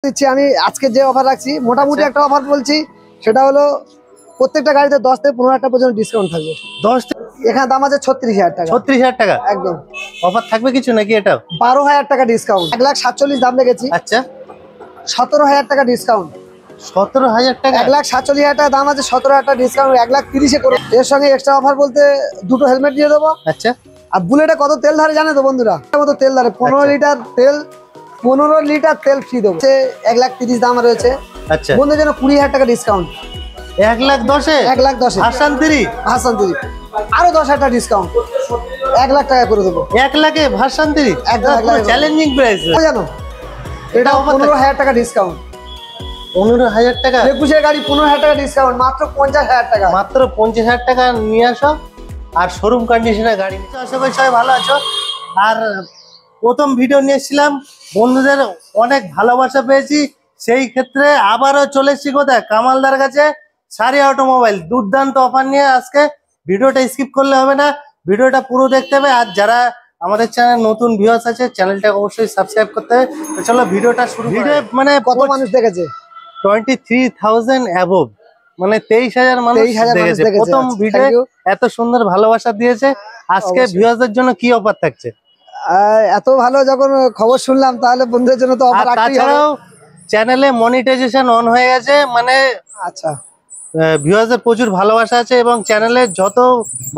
দিচ্ছি আমি আজকে যে অফার রাখছি মোটামুটি একটা অফার বলছি, সেটা হলো প্রত্যেকটা গাড়িতে 10 থেকে 15,000 টাকা পর্যন্ত ডিসকাউন্ট থাকবে। 10 এখানে দাম আছে 36,000 টাকা। 36,000 টাকা একদম অফার থাকবে কিছু নাকি? এটা 12,000 টাকা ডিসকাউন্ট, 1,47,000 দাম রেখেছি। আচ্ছা 17,000 টাকা ডিসকাউন্ট, 17,000 টাকা 1,47,000 টাকা দাম আছে, 17,000 টাকা ডিসকাউন্ট, 1,30,000 করে। এর সঙ্গে এক্সট্রা অফার বলতে দুটো হেলমেট দিয়ে দেবো। আচ্ছা আর বুলেটে কত তেল ধরে জানে তো বন্ধুরা? কত তেল ধরে? 15 লিটার তেল, 15 লিটার তেল ফ্রি দেবো। 1,30,000 দাম রয়েছে। আচ্ছা বন্ধুদের জন্য 20,000 টাকা ডিসকাউন্ট। 1,10,000 1,10,000 ভার্সন 3 আরো 10,000 টাকা ডিসকাউন্ট, 1,00,000 টাকা করে দেবো। 1,00,000 ভার্সন 3 একদম চ্যালেঞ্জিং প্রাইস জানো, এটা 15,000 টাকা ডিসকাউন্ট। 15,000 টাকা 21 গাড়ি 15,000 টাকা ডিসকাউন্ট, মাত্র 50,000 টাকা। মাত্র 50,000 টাকা নিয়ে আসো আর শোরুম কন্ডিশনে গাড়ি নিচ্ছ। আশা করি সবাই ভালো আছো। আর প্রথম ভিডিও নিয়ে এসেছিলাম, বন্ধুদের অনেক ভালোবাসা পেয়েছি, সেই ক্ষেত্রে আবারও চলে এসেছি কোথায়? কামালদার কাছে, সারিয়া অটোমোবাইল। দুর্দান্ত অফার নিয়ে আজকে। ভিডিওটা স্কিপ করলে হবে না, ভিডিওটা পুরো দেখতে হবে। আর যারা আমাদের চ্যানেল নতুন ভিউয়ার্স আছে, চ্যানেলটাকে অবশ্যই সাবস্ক্রাইব করতে হবে। তো চলো ভিডিওটা শুরু। ভিডিও মানে কত মানুষ দেখেছে? 23,000 অ্যাবভ, মানে 23,000 মানুষ দেখেছে প্রথম ভিডিও। এত সুন্দর ভালোবাসা দিয়েছে। আজকে ভিউয়ারদের জন্য কি অফার থাকছে? এত ভালো যখন খবর শুনলাম, তাহলে বন্ধুদের জন্য তো অফার রাখতেই হবে। তাছাড়াও চ্যানেলে মনিটাইজেশন অন হয়ে গেছে, মানে আচ্ছা ভিউয়ারদের প্রচুর ভালোবাসা আছে এবং চ্যানেলে যত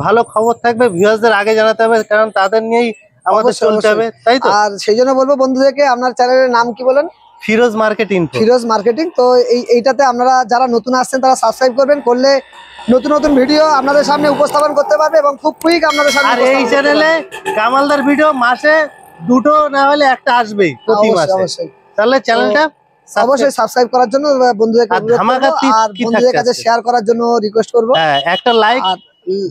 ভালো খবর থাকবে ভিউয়ারদের আগে জানাতে হবে, কারণ তাদের নিয়েই আমাদের চলতে হবে, তাই তো? আর সেই জন্য বলবো বন্ধুদেরকে, আপনার চ্যানেলের নাম কি বলেন? ফিরোজ মার্কেটিং। ফিরোজ মার্কেটিং। তো এইটাতে আপনারা যারা নতুন আসছেন তারা সাবস্ক্রাইব করবেন, করলে নতুন নতুন ভিডিও আপনাদের সামনে উপস্থাপন করতে পারবে এবং খুব কুইক আপনাদের সামনে। আর এই চ্যানেলে কামালদার ভিডিও মাসে দুটো না হলে একটা আসবেই প্রতি মাসে। অবশ্যই তাহলে চ্যানেলটা অবশ্যই সাবস্ক্রাইব করার জন্য বন্ধুদেরকে অনুরোধ করব, আর বন্ধুদের কাছে শেয়ার করার জন্য রিকোয়েস্ট করব। হ্যাঁ, একটা লাইক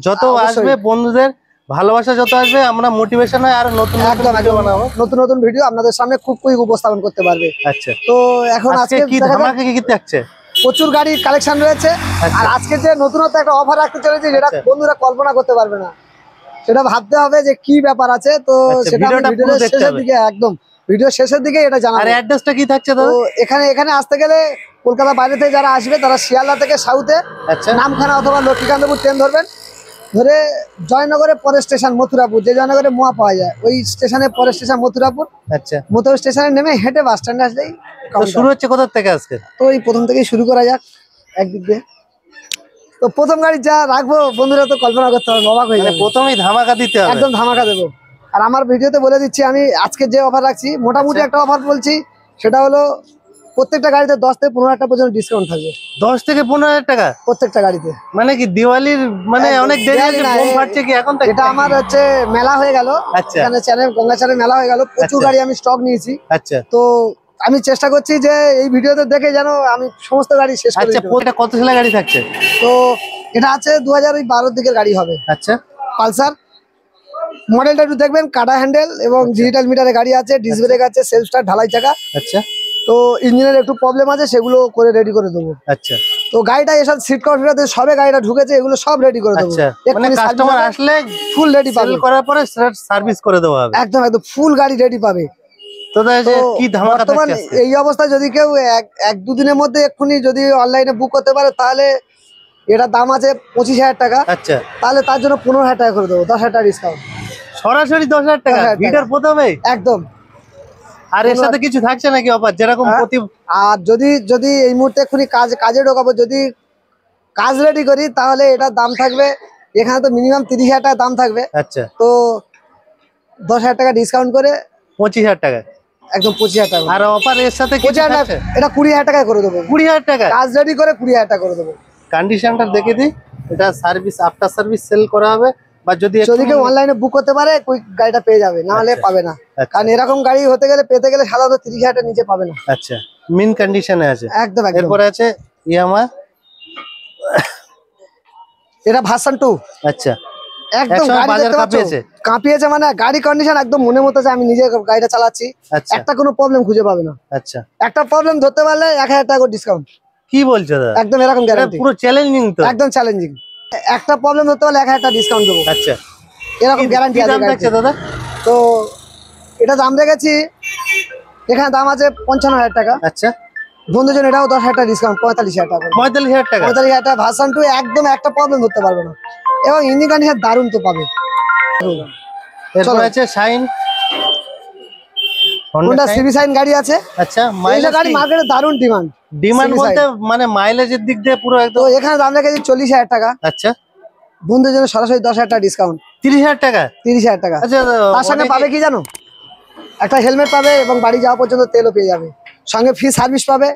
যত আসবে, বন্ধুদের ভালোবাসা যত আসবে, আমরা মোটিভেশন হয় আর নতুন ভিডিও বানাবো, নতুন নতুন ভিডিও আপনাদের সামনে খুব কুইক উপস্থাপন করতে পারবে। আচ্ছা, তো এখন আজকে কি ধামাকা কি থাকছে? প্রচুর গাড়ির কালেকশন রয়েছে। আর আজকে যে নতুনত্ব একটা অফার রাখতে চলেছি, যেটা বন্ধুরা কল্পনা করতে পারবে না, সেটা ভাবতে হবে যে কি ব্যাপার আছে। তো সেটা ভিডিওর শেষের দিকে, একদম ভিডিওর শেষের দিকে এটা জানাবো। আর অ্যাড্রেসটা কি থাকছে দাদা? তো এখানে আসতে গেলে কলকাতা বাইরে থেকে যারা আসবে, তারা শিয়ালদা থেকে সাউথে নামখানা অথবা লক্ষ্মীকান্তপুর ট্রেন ধরবেন। ধরে জয়নগরে পরের স্টেশন মথুরাপুর, যে জয়নগরে মোয়া পাওয়া যায়, ওই স্টেশনে পরের স্টেশন মথুরাপুর। আচ্ছা, মথুরা স্টেশনে নেমে হেঁটে বাস স্ট্যান্ডে আসলেই। তো শুরু হচ্ছে কোথা থেকে আজকে? তো এই প্রথম থেকেই শুরু করা যাক একদিক দিয়ে। তো প্রথম গাড়ি যা রাখবো বন্ধুরা তো কল্পনা করতে হবে, অবাক হয়ে যাবে। প্রথমেই ধামাকা দিতে হবে, একদম ধামাকা দেবো। আর আমার ভিডিওতে বলে দিচ্ছি আমি আজকে যে অফার রাখছি, মোটামুটি একটা অফার বলছি, সেটা হলো প্রত্যেকটা গাড়িতে 10 থেকে 15,000 টাকা পর্যন্ত ডিসকাউন্ট থাকবে। 10 থেকে 15,000 টাকা প্রত্যেকটা গাড়িতে। মানে কি দিওয়ালির মানে অনেক দেরি আছে, বোম ফাটছে কি এখন? এটা আমার হচ্ছে মেলা হয়ে গেল, এখানে চ্যানেল গঙ্গাচারে মেলা হয়ে গেল, প্রচুর গাড়ি আমি স্টক নিয়েছি। আচ্ছা, তো আমি চেষ্টা করছি যে এই ভিডিওতে দেখে যেন আমি সমস্ত গাড়ি শেষ করে দিই। আচ্ছা, কত সালের গাড়ি থাকছে? তো এটা আছে 2012 দিকের গাড়ি হবে। আচ্ছা, পালসার মডেলটা একটু দেখবেন, কাটা হ্যান্ডেল এবং ডিজিটাল মিটারে গাড়ি আছে, ডিস ব্রেক আছে, সেলফ স্টার্ট, ঢালাই চাকা। আচ্ছা, তো ইঞ্জিনের একটু প্রবলেম আছে, সেগুলো করে রেডি করে দেবো। আচ্ছা, তো গাড়িটা এসব সিট কভারটাতে সবে গাড়িটা ঢুকেছে, এগুলো সব রেডি করে দেবো। মানে কাস্টমার আসলে ফুল রেডি পাবে, করার পরে সার্ভিস করে দেওয়া হবে। একদম একদম ফুল গাড়ি রেডি পাবে। তো কি ধামাকা থাকছে এই অবস্থায় যদি কেউ এক দুদিনের মধ্যে এক্ষুনি যদি অনলাইনে বুক করতে পারে, তাহলে এটার দাম আছে 25,000 টাকা। আচ্ছা, তাহলে তার জন্য 15,000 টাকা করে দেবো, 10,000 টাকা ডিসকাউন্ট। সরাসরি 10,000 টাকা ভিডিওর প্রথমে একদম। আর এর সাথে কিছু থাকছে নাকি অফার? যেরকম আর যদি এই মুহূর্তে এক্ষুনি কাজে ঢোকাবো, যদি কাজ রেডি করি, তাহলে এটার দাম থাকবে, এখানে তো মিনিমাম 30,000 টাকা দাম থাকবে। আচ্ছা, তো 10,000 টাকা ডিসকাউন্ট করে 25,000 টাকা, একদম 25,000 টাকা। আর অফার এর সাথে কিছু থাকছে? এটা 20,000 টাকায় করে দেবো। 20,000 টাকা কাজ রেডি করে 20,000 টাকা করে দেবো। কন্ডিশনটা দেখে দিই, এটা সার্ভিস আফটার সার্ভিস সেল করা হবে। বা যদি কেউ অনলাইনে বুক করতে পারে, কুইক গাড়িটা পেয়ে যাবে, না হলে পাবে না। কারণ এরকম গাড়ি পেতে গেলে সাধারণত 30,000 টাকা নিচে পাবে না। আচ্ছা, মিন কন্ডিশনে আছে একদম। এরপরে আছে ইয়ামা, এটা ভার্সন 2। আচ্ছা, একদম কাঁপিয়েছে, মানে গাড়ি কন্ডিশন একদম মনের মতো। আমি নিজে গাড়িটা চালাচ্ছি, একটা কোনো প্রবলেম খুঁজে পাবে না। আচ্ছা, একটা প্রবলেম ধরতে পারলে 1,000 টাকা ডিসকাউন্ট। কি বলছো দাদা? একদম এরকম গ্যারান্টি, পুরো চ্যালেঞ্জিং তো। একদম চ্যালেঞ্জিং। একটা প্রবলেম ধরতে পারলে 1,000 টাকা ডিসকাউন্ট দেবো। আচ্ছা, এরকম গ্যারান্টি আছে দাদা। তো এটা দাম রেখেছি এখানে দাম আছে 55,000 টাকা। আচ্ছা, বন্ধুর জন্য এটাও 10,000 টাকা ডিসকাউন্ট, 45,000 টাকা। 45,000 টাকা। 45,000 টাকা ভার্সন 2 একদম একটা প্রবলেম ধরতে পারবে না, এবং ইঞ্জিন কন্ডিশন দারুণ তো পাবে। এরপর আছে শাইন, হোন্ডা সিবি শাইন গাড়ি আছে। আচ্ছা, এই মাইলেজ গাড়ি মার্কেটে দারুণ ডিমান্ড বলতে মানে মাইলেজের দিক দিয়ে পুরো তো একদম। এখানে দাম রেখেছি 40,000 টাকা। আচ্ছা, বন্ধুর জন্য সরাসরি 10,000 টাকা ডিসকাউন্ট, 30,000 টাকা। 30,000 টাকা। আচ্ছা, তার সঙ্গে পাবে কি জানো, একটা হেলমেট পাবে এবং বাড়ি যাওয়া পর্যন্ত তেলও পেয়ে যাবে, সঙ্গে ফ্রি সার্ভিস পাবে,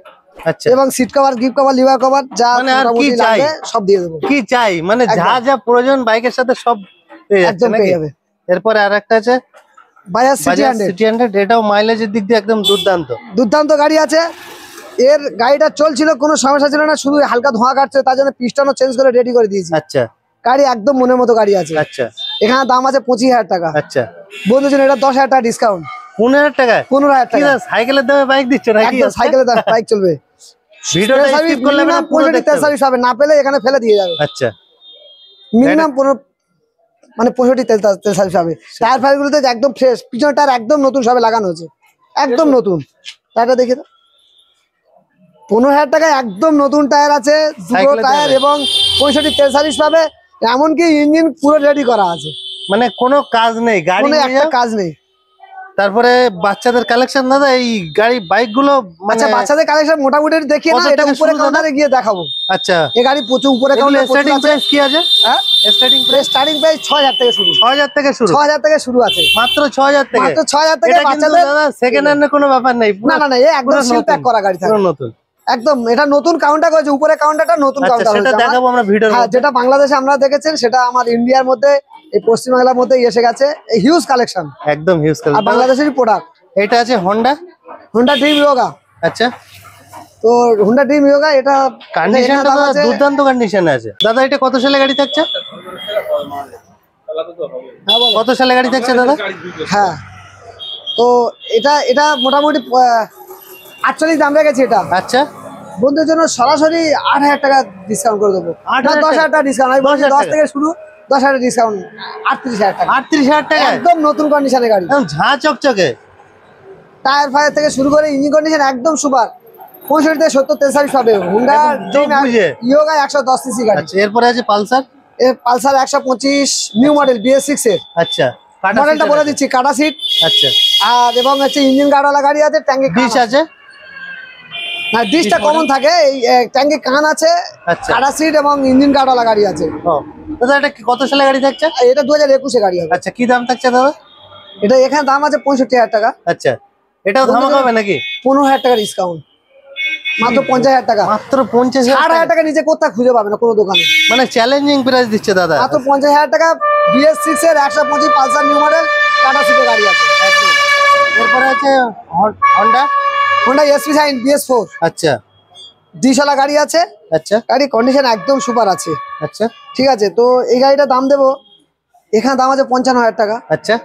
আচ্ছা, এবং seat cover, gift cover, lever cover যা মানে আর কি মোটামুটি চাই? লাগবে সব দিয়ে দেবো। কি চাই মানে যা একদম। যা প্রয়োজন বাইকের সাথে সব পেয়ে যাচ্ছে একদম নাকি? পেয়ে যাবে। এরপরে আরেকটা আছে বাজাজ সিটি বাজাজ 100, সিটি 100, এটাও মাইলেজের দিক দিয়ে একদম দুর্দান্ত। দুর্দান্ত গাড়ি আছে। এর গাড়িটা চলছিল, কোনো সমস্যা ছিল না, শুধু হালকা ধোঁয়া কাটছে, তার জন্য পিস্টনও চেঞ্জ করে রেডি করে দিয়েছি। আচ্ছা, গাড়ি একদম মনের মতো গাড়ি আছে। আচ্ছা, এখানে দাম আছে 25,000 টাকা। আচ্ছা, বন্ধুর জন্য এটা 10,000 টাকা ডিসকাউন্ট, 15,000 টাকা। 15,000 কি টাকা। না সাইকেলের দামে বাইক দিচ্ছে নাকি? একদম সাইকেলের দাম, বাইক চলবে। ভিডিওটা স্কিপ করলে না পুরো দেখতে হবে। সার্ভিস হবে, না পেলে এখানে ফেলে দিয়ে যাবে। আচ্ছা, মিনিমাম 15 মানে 65 তেল সার্ভিস হবে। টায়ার ফায়ার গুলোতে একদম ফ্রেশ, পিছনে টায়ার একদম নতুন সবে লাগানো হয়েছে, একদম নতুন। টায়ারটা দেখে দাও, 15,000 টাকায় একদম নতুন টায়ার আছে, দুটো সাইকেলের টায়ার, দামে। এবং 65 তেল সার্ভিস পাবে। এমনকি ইঞ্জিন পুরো রেডি করা আছে, মানে কোনো কাজ নেই, গাড়ি কোনো নিয়ে একটা যাও। কাজ নেই। তারপরে বাচ্চাদের কালেকশন দাদা, এই গাড়ি বাইক গুলো মানে আচ্ছা, বাচ্চাদের কালেকশন মোটামুটি দেখিয়ে কত না, এটা টাকা উপরে শুরু দাদা? কাউন্টারে গিয়ে দেখাবো। আচ্ছা, এই গাড়ি প্রচুর উপরে এগুলো কাউন্টারে স্টার্টিং প্রাইস কি আছে? হ্যাঁ, স্টার্টিং প্রাইস স্টার্টিং প্রাইস 6,000 থেকে শুরু, 6,000 থেকে শুরু। 6,000 থেকে শুরু আছে, মাত্র 6,000 থেকে। মাত্র 6,000 থেকে এটা কিন্তু বাচ্চাদের। দাদা সেকেন্ড হ্যান্ডের কোনো ব্যাপার নেই, না না না, এই একদম সিল প্যাক করা গাড়ি থাকে, পুরো নতুন। একদম। এটা নতুন কাউন্টার করেছে, উপরে কাউন্টারটা নতুন আচ্ছা, কাউন্টার সেটা হয়েছে আমার। দেখাবো আমরা ভিডিওর হ্যাঁ, মধ্যে। যেটা বাংলাদেশে আমরা দেখেছেন সেটা আমার ইন্ডিয়ার মধ্যে, এই পশ্চিমবাংলার মধ্যে এসে গেছে, এই হিউজ কালেকশন, একদম হিউজ আর কালেকশন। বাংলাদেশেরই প্রোডাক্ট। এটা আছে হোন্ডা। Honda dream yoga. আচ্ছা, তো হোন্ডা ড্রিম ইয়োগা এটা কন্ডিশনটা দুর্দান্ত কন্ডিশনে আছে দাদা। এটা কত সালে গাড়ি থাকছে? কত সালে গাড়ি থাকছে দাদা? হ্যাঁ, তো এটা এটা মোটামুটি 48 দাম রেখেছি এটা। আচ্ছা, বন্ধুদের জন্য সরাসরি 8,000 টাকা ডিসকাউন্ট করে দেবো। 8,000 10,000 টাকা ডিসকাউন্ট, আমি বলছি 10 টাকা। থেকে শুরু, 10,000 ডিসকাউন্ট, 38,000 টাকা। 38,000 টাকা, একদম নতুন কন্ডিশনের গাড়ি, একদম ঝাঁ চকচকে। টায়ার ফায়ার থেকে শুরু করে ইঞ্জিন কন্ডিশন একদম সুপার। 65 থেকে 70 তেল সার্ভিস পাবে। হোন্ডা চোখ বুঝে। ইয়োগা 110 সিসি গাড়ি। আচ্ছা, এরপরে আছে পালসার। এর পালসার 125 নিউ মডেল BS6 এর আচ্ছা, কাটা মডেলটা সিটের বলে আছে। দিচ্ছি, কাটা সিট। আচ্ছা, আর এবং হচ্ছে ইঞ্জিন গার্ডওয়ালা গাড়ি আছে, ট্যাঙ্কি ডিশ আছে। না, ডিশটা কমন থাকে, এই ট্যাঙ্কি কান আছে, আচ্ছা, কাটা সিট এবং ইঞ্জিন গার্ডওয়ালা গাড়ি আছে। ও দাদা, এটা কত সালে গাড়ি থাকছে? আর এটা 2021 গাড়ি হবে। আচ্ছা, কি দাম থাকছে দাদা? এটা এখানে দাম আছে 65,000 টাকা। আচ্ছা, এটাও ধামাকা হবে নাকি? 15,000 টাকা ডিসকাউন্ট, মাত্র 50,000 টাকা। মাত্র 50,000 8,000 টাকা নিচে কোথাও খুঁজে পাবে না কোনো দোকানে, মানে চ্যালেঞ্জিং প্রাইস দিচ্ছে দাদা। মাত্র 50,000 টাকা। BS6 এর 125 পালসার নিউ মডেল কাটা সিটের গাড়ি আছে। একদম। এরপরে আছে Honda. Honda SP shine BS4 আচ্ছা, ডিশওয়ালা গাড়ি আছে। আচ্ছা, গাড়ি কন্ডিশন একদম সুপার আছে। আচ্ছা, ঠিক আছে, তো এই গাড়িটার দাম দেবো, এখানে দাম আছে 55,000 টাকা। আচ্ছা,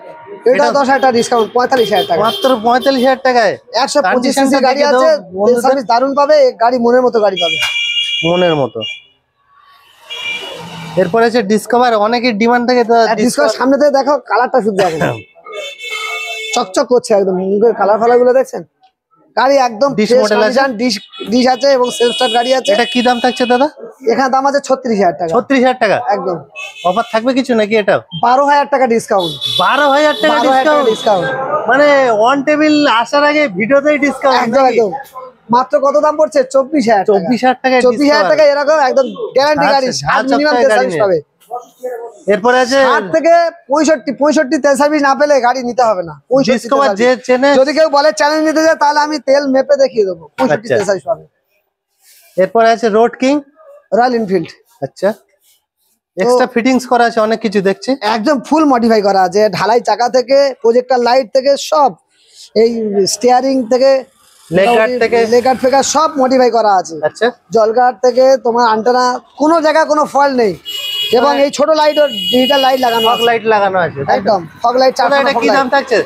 এটা 10,000 টাকা ডিসকাউন্ট, 45,000 টাকা। মাত্র 45,000 টাকায় 125 সিসি Condition টা গাড়ি দেখে দাও আছে, বন্ধুদের। সার্ভিস দারুণ পাবে, এই গাড়ি মনের মতো গাড়ি পাবে। মনের মতো। এরপরে আছে ডিসকভার, অনেকের ডিমান্ড থাকে তো। ডিসকাউন্ট সামনে থেকে দেখো, কালারটা শুধু দেখো, চকচক করছে একদম, মুখের কালার ফালার গুলো দেখছেন। গাড়ি একদম Dish model আছে? ডিশ আছে এবং সেলফ স্টার্ট গাড়ি আছে। এটা কি দাম থাকছে দাদা? এখানে দাম আছে 36,000 টাকা। 36,000 টাকা। একদম অফার থাকবে কিছু নাকি? এটা 12,000 টাকা ডিসকাউন্ট, 12,000 টাকা 12,000 টাকা ডিসকাউন্ট। ডিসকাউন্ট, মানে অন টেবিল আসার আগে ভিডিওতেই ডিসকাউন্ট। একদম একদম। মাত্র কত দাম পড়ছে? 24,000 টাকা। 24,000 টাকায় 24,000 টাকা এরকম একদম গ্যারান্টি গাড়ি, ঝাঁ মিনিমাম চকচকে তেল গাড়ি সার্ভিস নিয়ে। পাবে। এরপরে আছে 60 থেকে 65 তেল সার্ভিস না পেলে গাড়ি নিতে হবে না। 65 তেল ডিসকভার যে সার্ভিস। চেনে। যদি কেউ বলে চ্যালেঞ্জ নিতে যায়, তাহলে আমি তেল মেপে দেখিয়ে দেবো, 65 আচ্ছা। তেল সার্ভিস পাবে। এরপরে আছে রোড কিং। রয়্যাল এনফিল্ড আচ্ছা, এক্সট্রা ফিটিংস করা আছে অনেক কিছু দেখছি। একদম ফুল মডিফাই করা আছে, ঢালাই চাকা থেকে প্রজেক্টর লাইট থেকে সব, এই স্টিয়ারিং থেকে লেগ গার্ড থেকে। লেগ গার্ড ফেগার সব মডিফাই করা আছে। আচ্ছা, জল গার্ড থেকে তোমার আন্টেনা, কোনো জায়গায় কোনো ফল্ট নেই। এবং এই ছোট লাইট ও ডিজিটাল লাইট লাগানো ফগ আছে। লাইট লাগানো আছে, তাই তো? একদম ফগ লাইট, দাদা, চারখানা এটা ফগ কি দাম লাইট। থাকছে?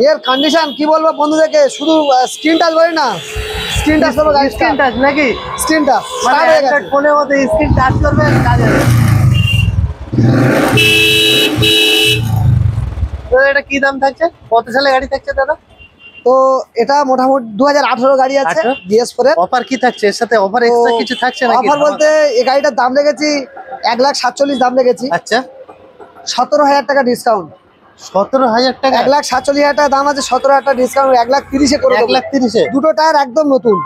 এর কন্ডিশন কি বলবো বন্ধুদেরকে, শুধু স্ক্রিন টাচ বলি না, স্ক্রিন টাচ করবো, গাড়ি স্ক্রিন টাচ নাকি? স্ক্রিন টাচ মানে স্টার্ট হয়ে গেছে। অ্যান্ড্রয়েড ফোনের মধ্যে স্ক্রিন টাচ করবে, কাজ হবে। দাদা, এটা কি দাম থাকছে? কত সালে গাড়ি থাকছে দাদা? তো এটা মোটামুটি 2018 গাড়ি আছে, 18? BS4 এর। অফার কি থাকছে এর সাথে? অফার এক্সট্রা কিছু থাকছে নাকি? অফার বলতে এই গাড়িটার দাম রেখেছি 1,47,000 দাম রেখেছি। আচ্ছা, 17,000 টাকা ডিসকাউন্ট। 17,000 টাকা? 1,47,000 টাকা দাম আছে, 17,000 টাকা ডিসকাউন্ট, 1,30,000 করে দেবো। 1,30,000? দুটো টায়ার একদম নতুন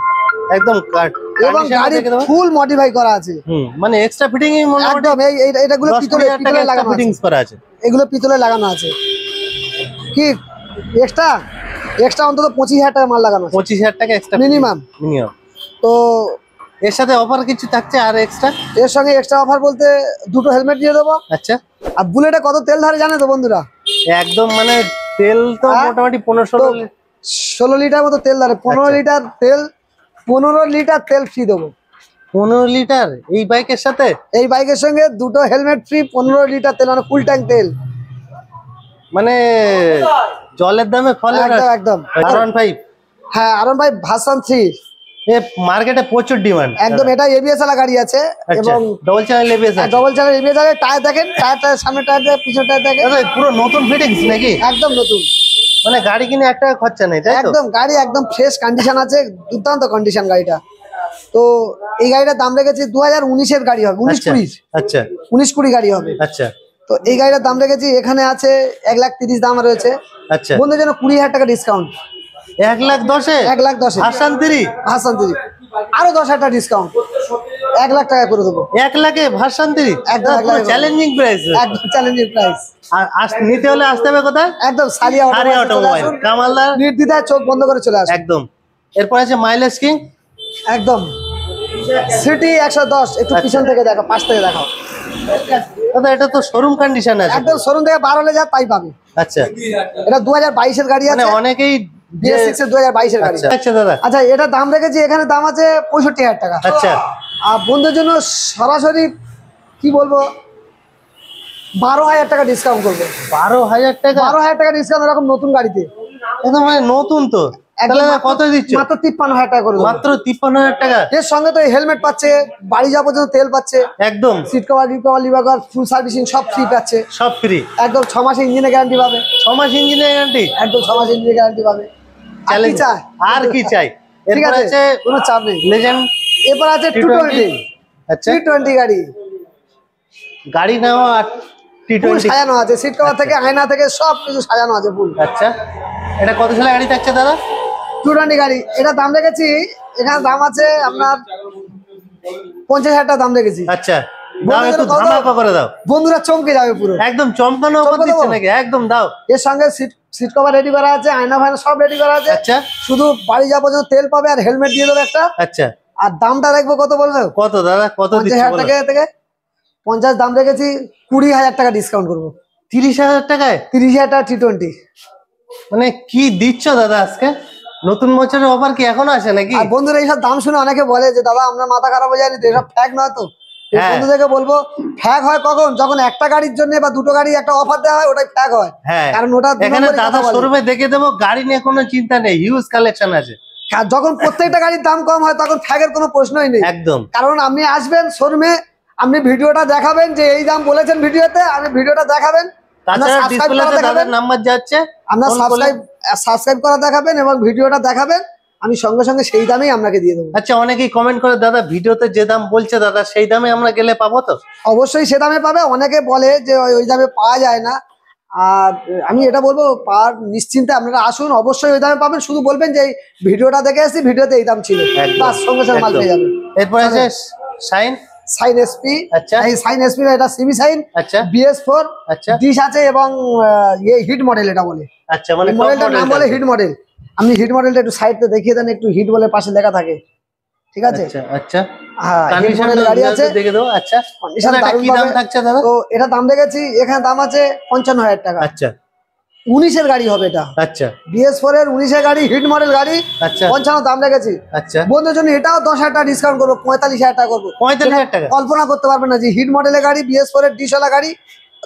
একদম এবং গাড়ি ফুল মডিফাই করা আছে। মানে এক্সট্রা ফিটিং একদম এটাগুলো পিতলে লাগানো আছে, করা আছে। এগুলো পিতলে লাগানো আছে। কি এক্সট্রা অন্তত 25,000 টাকা মাল লাগানো আছে, 25,000 টাকা এক্সট্রা মিনিমাম। তো এর সাথে অফার কিছু থাকছে আর এক্সট্রা? এর সঙ্গে এক্সট্রা অফার বলতে দুটো হেলমেট দিয়ে দেবো। আচ্ছা, আর বুলেটে কত তেল ধরে জানে তো বন্ধুরা? একদম মানে তেল তো মোটামুটি 16 লিটার মতো তেল ধরে। 15 লিটার তেল, 15 লিটার তেল ফ্রি দেবো। 15 লিটার এই বাইকের সাথে? এই বাইকের সঙ্গে দুটো হেলমেট ফ্রি, 15 লিটার তেল, মানে ফুল ট্যাঙ্ক তেল। মানে জলের দামে ফলে। একদম একদম। R15? হ্যাঁ, R15 ভার্সন 3 এ মার্কেটে প্রচুর ডিমান্ড। একদম। এটা এবিএস ওয়ালা গাড়ি আছে এবং ডবল চ্যানেল এবিএস আছে। ডবল চ্যানেল এবিএস আছে। টায়ার দেখেন, টায়ার সামনে টায়ার দেখেন, পিছনে টায়ার দেখেন, পুরো নতুন ফিটিংস নাকি? একদম নতুন। মানে গাড়ি কিনে 1 টাকা খরচা নেই, তাই তো? একদম, গাড়ি একদম ফ্রেশ কন্ডিশন আছে, দুর্দান্ত কন্ডিশন গাড়িটা। তো এই গাড়িটার দাম রেখেছি 2019 এর গাড়ি হবে, 19-20। আচ্ছা, 19-20 গাড়ি হবে। আচ্ছা, তো এই গাড়িটার দাম রেখেছি, এখানে আছে 1,30,000 দাম রয়েছে। আচ্ছা, বন্ধুদের জন্য 20,000 টাকা ডিসকাউন্ট। 1,10,000? 1,10,000 ভার্সন 3? ভার্সন 3 আরো 10,000 টাকা ডিসকাউন্ট, 1,00,000 টাকা করে দেবো। 1,00,000-এ ভার্সন 3? একদম চ্যালেঞ্জিং প্রাইস। একদম চ্যালেঞ্জিং প্রাইস। আর নিতে হলে আসতে হবে কোথায়? একদম সারিয়া অটোমোবাইল, কামালদার, নির্দ্বিধায় চোখ বন্ধ করে চলে আসুন। একদম। এরপর আছে মাইলেজ কিং। একদম সিটি 110। একটু পিছন থেকে দেখো, পাশ থেকে দেখাও। দাদা এটা তো শোরুম কন্ডিশন আছে। একদম শোরুম থেকে বার হলে যা তাই পাবে। আচ্ছা, এটা 2022 এর গাড়ি মানে আছে, অনেকেই BS6 এর 2022 এর গাড়ি। আচ্ছা দাদা, আচ্ছা, এটা দাম রেখেছি, এখানে দাম আছে 65,000 টাকা। আচ্ছা। আর বন্ধুদের জন্য সরাসরি কি বলবো, 12,000 টাকা ডিসকাউন্ট করবো। 12,000 টাকা? 12,000 টাকা ডিসকাউন্ট এরকম নতুন গাড়িতে। একদম মানে নতুন তো। তাহলে কত দিচ্ছ? মাত্র 53,000 টাকা করে দেবো। মাত্র 53,000 টাকা? এর সঙ্গে তো হেলমেট পাচ্ছে, বাড়ি যাওয়া পর্যন্ত তেল পাচ্ছে, একদম seat cover, lever cover, full servicing সব ফ্রি পাচ্ছে। সব ফ্রি? একদম 6 মাসের ইঞ্জিনের গ্যারান্টি পাবে। 6 মাস ইঞ্জিনের গ্যারান্টি? একদম 6 মাসের ইঞ্জিনের গ্যারান্টি পাবে। আর কি চাই? ঠিক এরপর আছে, আছে কোনো চাপ নেই। লেজেন্ড। এরপর আছে 220। আচ্ছা, 220 গাড়ি। গাড়ি নাও আর ফুল T20 সাজানো আছে, সিট কভার থেকে আয়না থেকে সব কিছু সাজানো আছে ফুল। আচ্ছা, এটা কত সালে গাড়ি থাকছে দাদা? 220 গাড়ি। এটা দাম রেখেছি, এখানে দাম আছে আপনার 50,000 টাকা দাম রেখেছি। আচ্ছা, দাও একটু ধামাকা করে দাও। বন্ধুরা চমকে যাবে পুরো, একদম চমকানো অফার দিচ্ছে নাকি? একদম দাও। এর সঙ্গে সিট কভার রেডি করা আছে, আয়না ফায়না সব রেডি করা আছে। আচ্ছা, শুধু বাড়ি যাওয়া পর্যন্ত তেল পাবে আর হেলমেট দিয়ে দেবে একটা। আচ্ছা, আর দামটা দেখবো কত বলবে? কত দাদা, কত দিচ্ছ? 50,000 টাকা থেকে 50 দাম রেখেছি, 20,000 টাকা ডিসকাউন্ট করবো। 30,000 টাকায়? 30,000 টাকা T20। মানে কি দিচ্ছ দাদা আজকে? নতুন বছরের অফার কি এখনো আছে নাকি? আর বন্ধুরা এইসব দাম শুনে অনেকে বলে যে দাদা আপনার মাথা খারাপ হয়ে যায়নি তো, এসব ফ্যাক নয় তো। হ্যাঁ। বন্ধুদেরকে বলবো, ফ্যাক হয় কখন? যখন একটা গাড়ির জন্য বা দুটো গাড়ি একটা অফার দেওয়া হয়, ওটাই ফ্যাক হয়। হ্যাঁ, কারণ ওটা এখানে দাদা শোরুমে দেখে দেবো, গাড়ি নিয়ে কোনো চিন্তা নেই, হিউজ কালেকশন আছে। যখন প্রত্যেকটা গাড়ির দাম কম হয় তখন ফ্যাকের কোনো প্রশ্নই নেই। একদম। কারণ আপনি আসবেন শোরুমে, আপনি ভিডিওটা দেখাবেন যে এই দাম বলেছেন ভিডিওতে, আপনি ভিডিওটা দেখাবেন, তাছাড়া ডিসপ্লেতে দাদার নাম্বার যাচ্ছে, আপনার সাবস্ক্রাইব করা দেখাবেন এবং ভিডিওটা দেখাবেন, আমি সঙ্গে সঙ্গে সেই দামেই আপনাকে দিয়ে দেবো। আচ্ছা, অনেকেই কমেন্ট করে দাদা ভিডিওতে যে দাম বলছে দাদা সেই দামে আমরা গেলে পাবো তো? অবশ্যই সে দামে পাবে। অনেকে বলে যে ওই দামে পাওয়া যায় না, আর আমি এটা বলবো পার নিশ্চিন্তে আপনারা আসুন, অবশ্যই ওই দামে পাবেন। শুধু বলবেন যে এই ভিডিওটা দেখে আসছি, ভিডিওতে এই দাম ছিল, বাস সঙ্গে সঙ্গে মাল পেয়ে যাবেন। এরপর আছে সাইন SP। আচ্ছা, এই সাইন SP না, এটা সিবি সাইন। আচ্ছা, BS4 আচ্ছা, ডিশ আছে এবং হিট মডেল এটা বলে। আচ্ছা, মানে মডেলটার নাম বলে হিট মডেল। আপনি হিট মডেলটা একটু সাইডে দেখিয়ে দেন, একটু হিট বলে পাশে লেখা থাকে, ঠিক আছে? আচ্ছা, আচ্ছা, হ্যাঁ, হিট মডেল গাড়ি আছে, দেখে দাও। আচ্ছা, এটা কি দাম থাকছে দাদা? তো এটা দাম রেখেছি, এখানে দাম আছে 55,000 টাকা। আচ্ছা, 19 এর গাড়ি হবে এটা। আচ্ছা, BS4 এর 19 এর গাড়ি, হিট মডেল গাড়ি। আচ্ছা, 55 দাম রেখেছি। আচ্ছা, বন্ধুদের জন্য এটাও 10,000 টাকা ডিসকাউন্ট করবো, 45,000 টাকা করবো। 45,000 টাকা? কল্পনা করতে পারবেন না যে হিট মডেলের গাড়ি, BS4 এর ডিশওয়ালা গাড়ি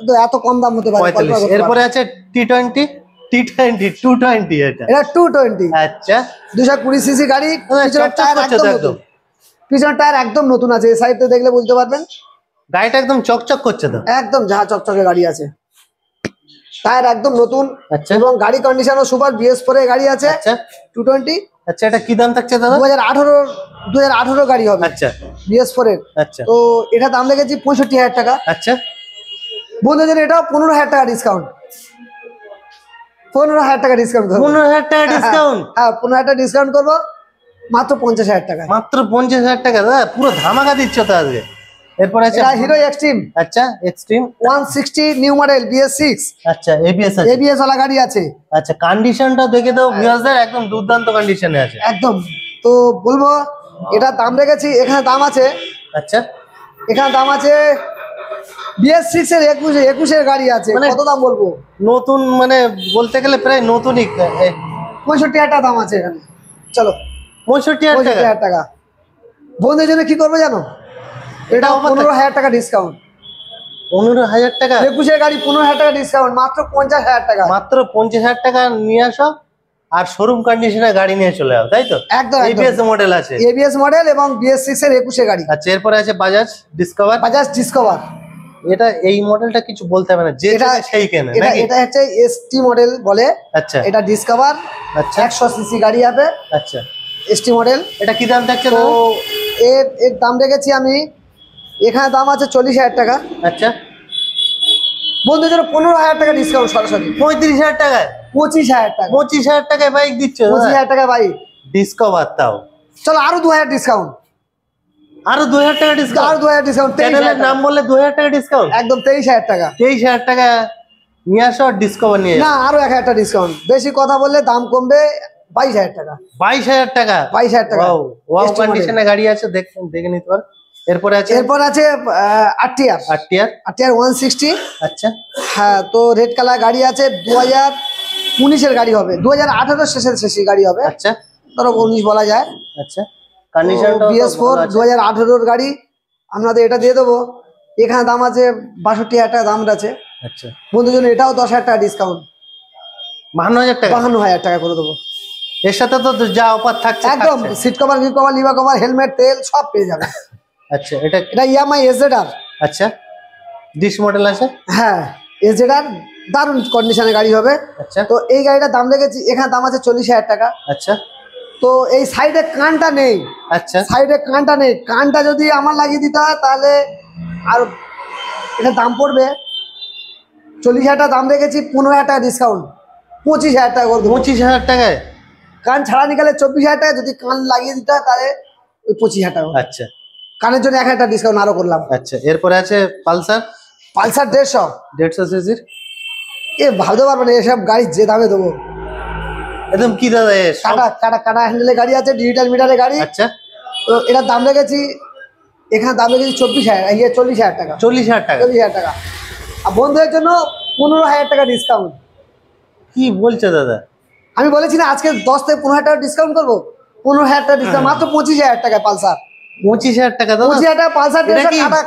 তো এত কম দাম হতে পারে। 45। এরপরে আছে T20 220 এটা 220। আচ্ছা, 220 সিসি গাড়ি। পিছনের টায়ার একদম নতুন, পিছনের টায়ার একদম নতুন আছে, এই সাইডটা দেখলে বুঝতে পারবেন। গাড়িটা একদম চকচক করছে তো? একদম ঝা চকচকে গাড়ি আছে। টায়ার একদম নতুন। আচ্ছা। এবং গাড়ি কন্ডিশনও সুপার, BS4 এর গাড়ি আছে। আচ্ছা 220। আচ্ছা, এটা কি দাম থাকছে দাদা? 2018 গাড়ি হবে। আচ্ছা BS4 এর। আচ্ছা তো এটা দাম লেগেছে 65,000 টাকা। আচ্ছা, বন্ধুদের এটাও 15,000 টাকা ডিসকাউন্ট। 15,000 টাকা ডিসকাউন্ট করবো। 15,000 টাকা ডিসকাউন্ট? হ্যাঁ 15,000 টাকা ডিসকাউন্ট করবো মাত্র 50,000 টাকা। মাত্র 50,000 টাকা দাদা, পুরো ধামাকা দিচ্ছ তো আজকে। এরপর আছে এটা হিরো এক্সট্রিম। আচ্ছা এক্সট্রিম 160 নিউ মডেল BS6। আচ্ছা এবিএস আছে। ABS ওয়ালা গাড়ি আছে। আচ্ছা কন্ডিশনটা দেখে দাও ভিউয়ার্সদের, একদম দুর্দান্ত কন্ডিশনে আছে একদম। তো বলবো এটা দাম রেখেছি, এখানে দাম আছে, আচ্ছা এখানে দাম আছে BS6 এর 21 এর গাড়ি আছে। মানে কত দাম বলবো? নতুন, মানে বলতে গেলে প্রায় নতুনই। 65,000 টাকা দাম আছে এখানে। চলো 65,000 টাকা। 65,000 টাকা। বন্ধুদের জন্য কি করবো জানো? এটা 15,000 টাকা ডিসকাউন্ট। 15,000 টাকা? 21 এর গাড়ি 15,000 টাকা ডিসকাউন্ট, মাত্র 50,000 টাকা। মাত্র 50,000 টাকা নিয়ে আসো আর শোরুম কন্ডিশনে গাড়ি নিয়ে চলে যাও, তাই তো? একদম এবিএস মডেল আছে। ABS মডেল এবং BS6 এর 21 এর গাড়ি। আচ্ছা এরপরে আছে বাজাজ ডিসকভার। বাজাজ ডিসকভার। এটা এই মডেলটা কিছু বলতে হবে না, যে এটা সেই কেনে এটা নাকি? এটা হচ্ছে ST মডেল বলে। আচ্ছা এটা ডিসকভার আচ্ছা 100 সিসি গাড়ি হবে, আচ্ছা। ST model. এটা কি দাম থাকছে তো দাদা? এর দাম রেখেছি আমি, এখানে দাম আছে 40,000 টাকা। আচ্ছা বন্ধুদের জন্য 15,000 টাকা ডিসকাউন্ট সরাসরি। 35,000 টাকায়? 25,000 টাকা। 25,000 টাকায় বাইক দিচ্ছ? 25,000 টাকা ভাই। ডিসকভার তাও? চলো আরো 2,000 ডিসকাউন্ট। আরো 2,000 টাকা ডিসকাউন্ট? আরো 2,000 ডিসকাউন্ট। চ্যানেলের নাম বললে 2,000 টাকা ডিসকাউন্ট? একদম 23,000 টাকা। 23,000 টাকা নিয়ে আসো আর ডিসকভার নিয়ে না আরো 1,000 টাকা ডিসকাউন্ট। বেশি কথা বললে দাম কমবে। 22,000 টাকা। 22,000 টাকা? 22,000 টাকা। Wow wow ST model। কন্ডিশনে গাড়ি আছে, দেখে নিতে পারো। এরপরে আছে এরপর আছে RTR। RTR 160। আচ্ছা হ্যাঁ তো রেড কালার গাড়ি আছে, 2019 এর গাড়ি হবে, 2018 শেষের গাড়ি হবে। আচ্ছা ধরো 19 বলা যায়। আচ্ছা কন্ডিশনটা BS4 2018 এর গাড়ি আপনাদের এটা দিয়ে দেবো। এখানে দাম আছে 62,000 টাকা দাম আছে। আচ্ছা বন্ধুর জন্য এটাও 10,000 টাকা ডিসকাউন্ট, 52,000 টাকা? 52,000 টাকা করে দেবো। এর সাথে তো যা অফার থাকছে একদম থাকছে। সিট কভার, গিট কভার, লিভার কভার, হেলমেট, তেল সব পেয়ে যাবে। আচ্ছা এটা এটা EMI SZR। আচ্ছা ডিস মডেল আছে। হ্যাঁ SZR দারুণ কন্ডিশনের গাড়ি হবে। আচ্ছা তো এই গাড়িটার দাম রেখেছি, এখানে দাম আছে 40,000 টাকা। আচ্ছা তো এই সাইডে কানটা নেই, আচ্ছা সাইডে কানটা নেই, কানটা যদি আমার লাগিয়ে দিতে হয় তাহলে আর এটা দাম পড়বে 40,000 টাকা দাম রেখেছি, 15,000 টাকা ডিসকাউন্ট, 25,000 টাকা করে দেবো। 25,000 টাকায়? কান ছাড়া নিকালে 24,000 টাকা, যদি কান লাগিয়ে দিতে হয় তাহলে ওই 25,000 টাকা। আচ্ছা কানের জন্য 1,000 টাকা ডিসকাউন্ট আরো করলাম। আচ্ছা এরপরে আছে পালসার। পালসার 150। 150 সিসির? এ ভাবতে পারবে না এসব গাড়ি যে দামে দেবো। একদম কি দাদা কাটা হ্যান্ডেলের গাড়ি আছে, ডিজিটাল মিটারের গাড়ি। আচ্ছা তো এটার দাম রেখেছি, এখানে দাম রেখেছি 40,000 টাকা। 40,000 টাকা? 40,000 টাকা। আর বন্ধুদের জন্য 15,000 টাকা ডিসকাউন্ট। কি বলছো দাদা? আমি বলেছি না আজকে 10 থেকে 15,000 টাকা ডিসকাউন্ট করবো। 15,000 টাকা ডিসকাউন্ট, মাত্র 25,000 টাকায় পালসার। 25,000 টাকা দাদা? 25,000 টাকা পালসার,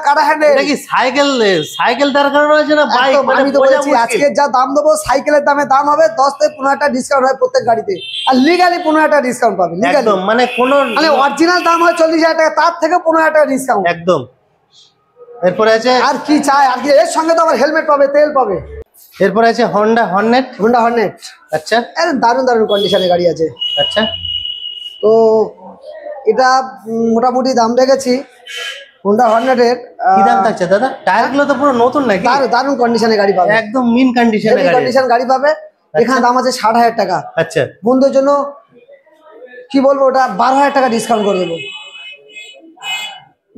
কাটা হ্যান্ডেল। এটা কি সাইকেল দাঁড় করানো আছে না বাইক? আমি তো বলেছি আজকে যা দাম দেবো সাইকেলের দাম হবে 10 থেকে 15,000 টাকা ডিসকাউন্ট হয় প্রত্যেক গাড়িতে। আর লিগালি 15,000 টাকা ডিসকাউন্ট পাবে। একদম মানে মানে অরিজিনাল দাম হয় 40,000 টাকা, তার থেকে 15,000 টাকা ডিসকাউন্ট একদম। এরপরে আছে আর কি চাই, আর কি এর সঙ্গে তো আবার হেলমেট পাবে, তেল পাবে। এরপরে আছে হোন্ডা হর্নেট। আচ্ছা দারুণ কন্ডিশনের গাড়ি আছে। আচ্ছা তো এটা মোটামুটি দাম রেখেছি হোন্ডা হর্নেটের। কি দাম থাকছে দাদা? টায়ার গুলো তো পুরো নতুন নাকি? দারুণ কন্ডিশনের গাড়ি পাবে, একদম মিন কন্ডিশনের গাড়ি পাবে। এখানে দাম আছে 60,000 টাকা। আচ্ছা বন্ধুদের জন্য কি বলবো, ওটা 12,000 টাকা ডিসকাউন্ট করে দেবো।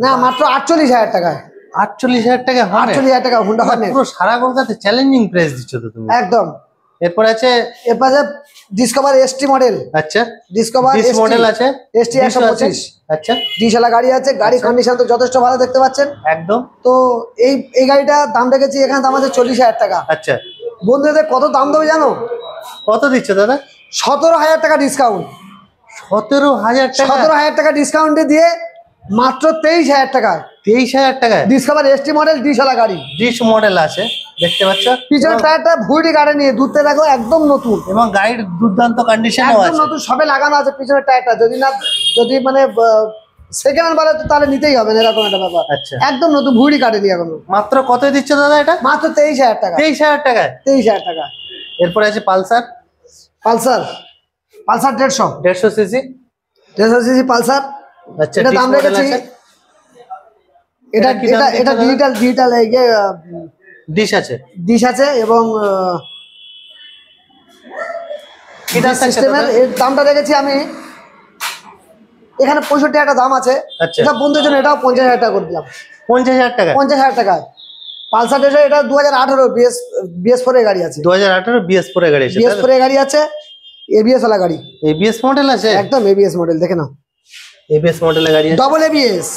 না মাত্র 48,000 টাকায়। 48,000 টাকা? 48,000 টাকা হোন্ডা হর্নেট। পুরো সারা কলকাতা চ্যালেঞ্জিং প্রাইস দিচ্ছ তো তুমি একদম। এরপর আছে ডিসকভার ST মডেল। আচ্ছা ডিসকভার মডেল আছে, ST 125। আচ্ছা ডিজেলা গাড়ি আছে, গাড়ি কন্ডিশন তো যথেষ্ট ভালো দেখতে পাচ্ছেন। একদম। তো এই গাড়িটা দাম রেখেছি, এখানে দাম আছে 40,000 টাকা। আচ্ছা বন্ধুদের কত দাম দেবে জানো? কত দিচ্ছ দাদা? 17,000 টাকা ডিসকাউন্ট। 17,000 টাকা? 17,000 টাকা ডিসকাউন্টে দিয়ে মাত্র 23,000 টাকায়। 23,000 টাকায় ডিসকভার ST মডেল ডিজেলা গাড়ি। ডিস মডেল আছে, দেখতে পাচ্ছ। পিছনের টায়ারটা ভুঁড়ি গাড়ি নিয়ে দূরতে দেখো একদম নতুন, এবং গাড়ির দুর্দান্ত কন্ডিশনও একদম আছে। নতুন, সবে লাগানো আছে পিছনের টায়ারটা। যদি মানে সেকেন্ড হ্যান্ড বালে তো তাহলে নিতেই হবে না, এরকম একটা ব্যাপার। আচ্ছা, একদম নতুন, ভুড়ি কাটেনি এখনো। মাত্র কত দিচ্ছ দাদা এটা? মাত্র 23,000 টাকা। 23,000 টাকায়? 23,000 টাকা। এরপরে আছে Pulsar. Pulsar 150 CC. 150 CC Pulsar. আচ্ছা, এটা দাম রেখেছি, এটা এটা এটা ডিজিটাল ডিশ আছে, ডিশ আছে এবং এটা সিস্টেমের। এর দামটা রেখেছি আমি এখানে 65,000 টাকা দাম আছে। আচ্ছা, এটা বন্ধুদের জন্য এটাও 50,000 টাকা করে দিলাম। 50,000 টাকা? 50,000 টাকায় পালসার ডেটা। এটা 2018 BS4 এর গাড়ি আছে। 2018 BS4 এর গাড়ি আছে? BS4 এর গাড়ি আছে, ABS ওয়ালা গাড়ি। ABS মডেল আছে? একদম ABS মডেল, দেখে নাও। ABS মডেলের গাড়ি আছে, double ABS,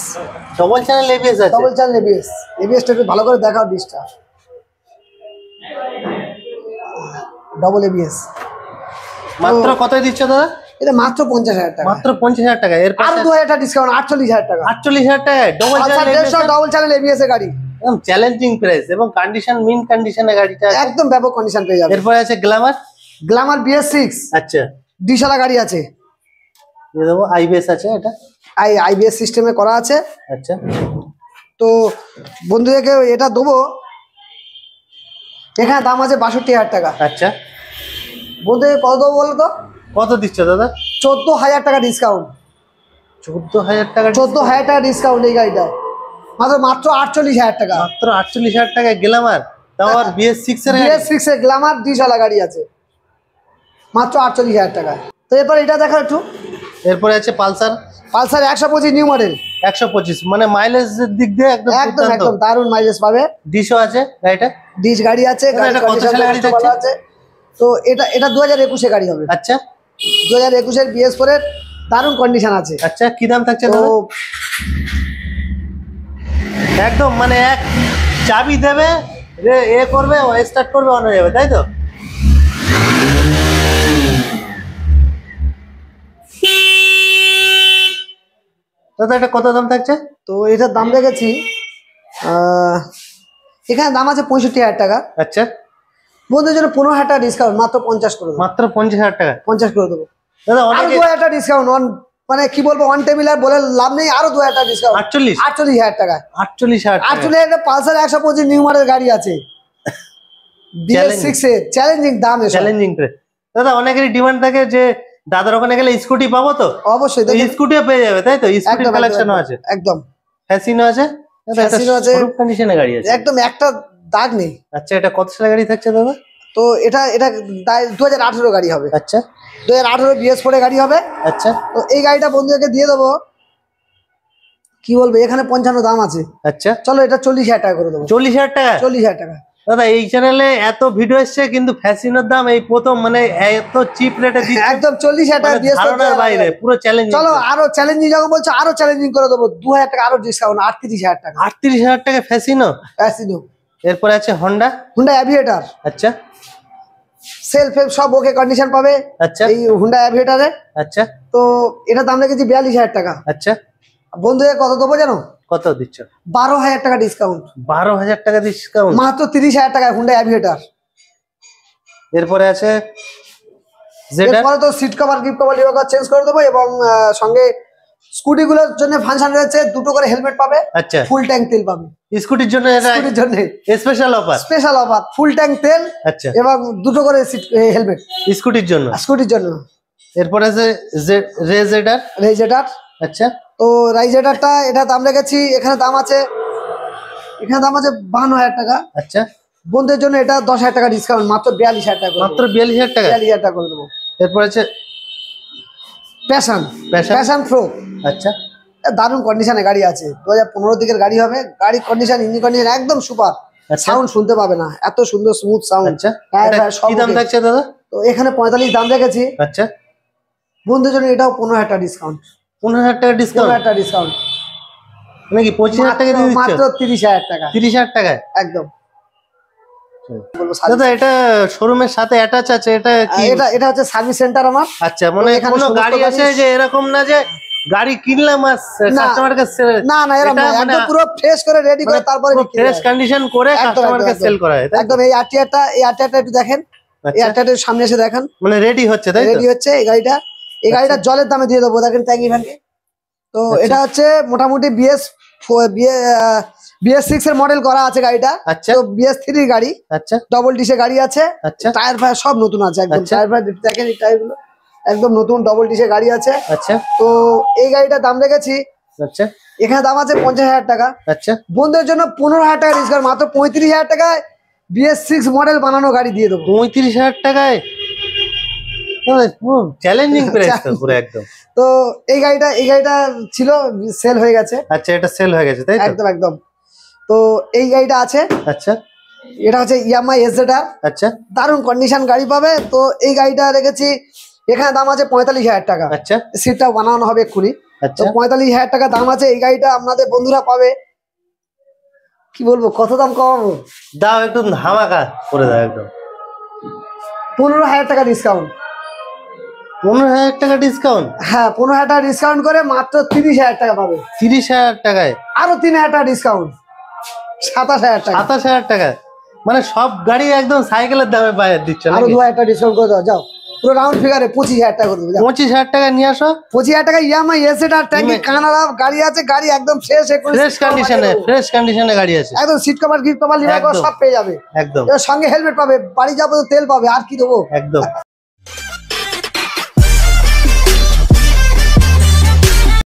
double channel ABS আছে। Double channel ABS। ABS টা একটু ভালো করে দেখাও, ডিসটা ডবল ABS। মাত্র কত দিচ্ছ দাদা? এটা মাত্র 50,000 টাকা। মাত্র 50,000 টাকা। এর আর 2,000 টাকা ডিসকাউন্ট, 48,000 টাকা। 48,000 টাকা double channel double channel ABS এর গাড়ি, একদম চ্যালেঞ্জিং প্রাইস এবং কন্ডিশন মিন কন্ডিশনে গাড়িটা একদম ব্যাপক কন্ডিশন পেয়ে যাবে। এরপরে আছে গ্ল্যামার BS6। আচ্ছা, ডিশালা গাড়ি আছে, দিয়ে দেবো। IBS আছে, এটা IBS সিস্টেমে করা আছে। আচ্ছা, তো বন্ধুদেরকে এটা দেবো, এখানে দাম আছে 62,000 টাকা। আচ্ছা, বন্ধুদেরকে কত দেবো বলো তো? কত দিচ্ছ দাদা? 14,000 টাকা ডিসকাউন্ট। 14,000 টাকা? 14,000 টাকা ডিসকাউন্ট এই গাড়িটা, মাত্র 48,000 টাকা। মাত্র 48,000 টাকায় গ্ল্যামার, তাও আর BS6 এর গাড়ি? BS6 এর গ্ল্যামার ডিশালা গাড়ি আছে, মাত্র 48,000 টাকা। তো এরপর এটা দেখো একটু। এরপরে আছে পালসার 125 নিউ মডেল। 125, মানে মাইলেজের দিক দিয়ে একদম একদম একদম দারুণ মাইলেজ পাবে। ডিশও আছে গাড়িটা? ডিশ গাড়ি আছে, এটা কত সালের গাড়ি ভালো আছে। তো এটা 2021 এর গাড়ি হবে। আচ্ছা, 2021 এর BS4 এর দারুণ কন্ডিশন আছে। আচ্ছা, কি দাম থাকছে তো দাদা? একদম মানে এক চাবি দেবে, করবে, স্টার্ট করবে, অন হয়ে যাবে, তাই তো? দাদা এটা কত দাম থাকছে? তো এটার দাম রেখেছি এখানে দাম আছে 65,000 টাকা। আচ্ছা, বন্ধুদের জন্য 15,000 টাকা ডিসকাউন্ট, মাত্র 50 করে দেবো। মাত্র 50,000 টাকা? 50 করে দেবো দাদা। আর 2,000 টাকা ডিসকাউন্ট, মানে কি বলবো, অন টেবিল আর বলে লাভ নেই, আরো 2,000 টাকা ডিসকাউন্ট। 48,000 টাকা। 48,000 পালসার 125 নিউ মডেল গাড়ি আছে, BS6 এর চ্যালেঞ্জিং দাম। Challenging price. দাদা অনেকেরই ডিমান্ড থাকে যে দাদার ওখানে গেলে স্কুটি পাবো, তো অবশ্যই স্কুটিও পেয়ে যাবে, তাই তো? স্কুটি কালেকশনও আছে, একদম ফ্যাসিনো আছে, ফ্যাসিনো আছে, ফুল কন্ডিশনে গাড়ি আছে, একদম একটা দাগ নেই। আচ্ছা, এটা কত সালের গাড়ি থাকছে দাদা? তো এটা 2018 গাড়ি হবে। আচ্ছা, 2018 BS4 এর গাড়ি হবে। আচ্ছা, তো এই গাড়িটা বন্ধুদেরকে দিয়ে দেবো, কি বলবো, এখানে 55 দাম আছে। আচ্ছা, চলো এটা 40,000 টাকা করে দেবো। 40,000 টাকা? 40,000 টাকা। দাদা এই চ্যানেলে এত ভিডিও এসছে, কিন্তু ফ্যাসিনোর দাম এই প্রথম, মানে এত চিপ রেটে দিচ্ছে, একদম 40,000 টাকা ধারণার বাইরে, পুরো চ্যালেঞ্জ। চলো আরো চ্যালেঞ্জিং যখন বলছো, আরো চ্যালেঞ্জিং করে দেবো, 2,000 টাকা আরো ডিসকাউন্ট, 38,000 টাকা। 38,000 টাকা ফ্যাসিনো? ফ্যাসিনো। এরপরে আছে হুন্ডা অ্যাভিয়েটার। আচ্ছা, সেলফ সব ওকে কন্ডিশন পাবে। আচ্ছা, এই হুন্ডা অ্যাভিয়েটারে। আচ্ছা, তো এটা দাম রেখেছি 42,000 টাকা। আচ্ছা, বন্ধুদের কত দেবো জানো? কত দিচ্ছ? 12,000 টাকা ডিসকাউন্ট। 12,000 টাকা ডিসকাউন্ট? মাত্র 30,000 টাকায় হুন্ডা অ্যাভিয়েটার। এরপরে আছে জেড। এরপরে তো seat cover, gift cover change করে দেবো এবং সঙ্গে স্কুটি গুলোর জন্য ফাংশন রয়েছে, দুটো করে হেলমেট পাবে। আচ্ছা, ফুল ট্যাঙ্ক তেল পাবে স্কুটির জন্য। স্কুটির জন্য স্পেশাল অফার, ফুল ট্যাঙ্ক তেল। আচ্ছা, এবং দুটো করে হেলমেট স্কুটির জন্য। এরপরে আছে রেজেডার। আচ্ছা, তো রাইজেডারটা এটা দাম রেখেছি, এখানে দাম আছে 52,000 টাকা। আচ্ছা, বন্ধুদের জন্য এটা 10,000 টাকা ডিসকাউন্ট, মাত্র 42,000 টাকা। মাত্র 42,000 টাকা? 42,000 টাকা করে দেবো। এরপর আছে প্যাশন প্রো। আচ্ছা, দারুণ কন্ডিশনে গাড়ি আছে, 2015 দিকের গাড়ি হবে। গাড়ি কন্ডিশন, ইঞ্জিন কন্ডিশন একদম সুপার। সাউন্ড শুনতে পাবে না, এত সুন্দর স্মুথ সাউন্ড। আচ্ছা, কি দাম থাকছে দাদা? তো এখানে 45 দাম রেখেছি। আচ্ছা, বন্ধুদের জন্য এটাও 15,000 টাকা ডিসকাউন্ট। 15,000 টাকা ডিসকাউন্ট? 15,000 টাকা ডিসকাউন্ট নাকি 25,000 টাকা দিয়ে দিচ্ছ? মাত্র 30,000 টাকা। 30,000 টাকায় একদম। দাদা এটা শোরুমের সাথে অ্যাটাচ আছে, এটা কি? এটা হচ্ছে সার্ভিস সেন্টার আমার। আচ্ছা, মানে কোনো গাড়ি আছে যে এরকম না যে গাড়ি কিনলাম আর কাস্টমার কাছে? না এরকম না, একদম পুরো ফ্রেশ করে রেডি করে তারপরে ফ্রেশ কন্ডিশন করে কাস্টমারকে সেল করা হয়। একদম। এই আরটিআরটা একটু দেখেন, এই আরটিআরটার সামনে এসে দেখেন, মানে রেডি হচ্ছে, তাই তো? রেডি হচ্ছে এই গাড়িটা। জলের দামে দিয়ে দেবো, দেখেন ট্যাঙ্কি ভ্যানকে তো আচ্ছা। এটা হচ্ছে মোটামুটি BS6 এর মডেল করা আছে গাড়িটা। আচ্ছা। তো BS3 গাড়ি, আচ্ছা ডবল ডিসে গাড়ি আছে। আচ্ছা টায়ার ফায়ার সব নতুন আছে একদম। আচ্ছা। টায়ার ফায়ার দেখেন, এই টায়ারগুলো একদম নতুন, ডবল ডিসে গাড়ি আছে। আচ্ছা তো এই গাড়িটার দাম রেখেছি, আচ্ছা এখানে দাম আছে 50,000 টাকা। আচ্ছা। বন্ধুদের জন্য 15,000 টাকা ডিসকাউন্ট, মাত্র 35,000 টাকায় BS6 মডেল বানানো গাড়ি দিয়ে দেবো। 35,000 টাকায় চ্যালেঞ্জিং প্রাইস তো পুরো একদম। তো এই গাড়িটা ছিল, সেল হয়ে গেছে। আচ্ছা, এটা সেল হয়ে গেছে তাই তো? একদম একদম। তো এই গাড়িটা আছে, আচ্ছা এটা হচ্ছে ইয়ামাহা SZR, আচ্ছা দারুণ কন্ডিশন গাড়ি পাবে। তো এই গাড়িটা রেখেছি, এখানে দাম আছে 45,000 টাকা। আচ্ছা সিটটা বানানো হবে এক্ষুনি। তো আচ্ছা। 45,000 টাকা দাম আছে এই গাড়িটা, আপনাদের বন্ধুরা পাবে। কি বলবো, কত দাম কমাবো? দাও একটু ধামাকা করে দাও একদম। 15,000 টাকা ডিসকাউন্ট। 15,000 টাকা ডিসকাউন্ট? হ্যাঁ, 15,000 টাকা ডিসকাউন্ট করে মাত্র 30,000 টাকা পাবে। 30,000 টাকায় আরো 3,000 টাকা ডিসকাউন্ট, 27,000 টাকা। 27,000 টাকা, মানে সব গাড়ি একদম সাইকেলের দামে পাই দিচ্ছে আরো নাকি? 2,000 টাকা ডিসকাউন্ট করে দাও, যাও পুরো রাউন্ড ফিগারে 25,000 টাকা করে দেবো। 25,000 টাকা নিয়ে আসো। 25,000 টাকা ইয়ামাহা SZR ট্যাঙ্কি কানাডা গাড়ি আছে, গাড়ি একদম ফ্রেশ, ফ্রেশ কন্ডিশনে গাড়ি আছে একদম। Seat cover, gift cover, lever cover একদম। সব পেয়ে যাবে। একদম এর সঙ্গে হেলমেট পাবে, বাড়ি যাবো তো তেল পাবে, আর কি দেবো। একদম।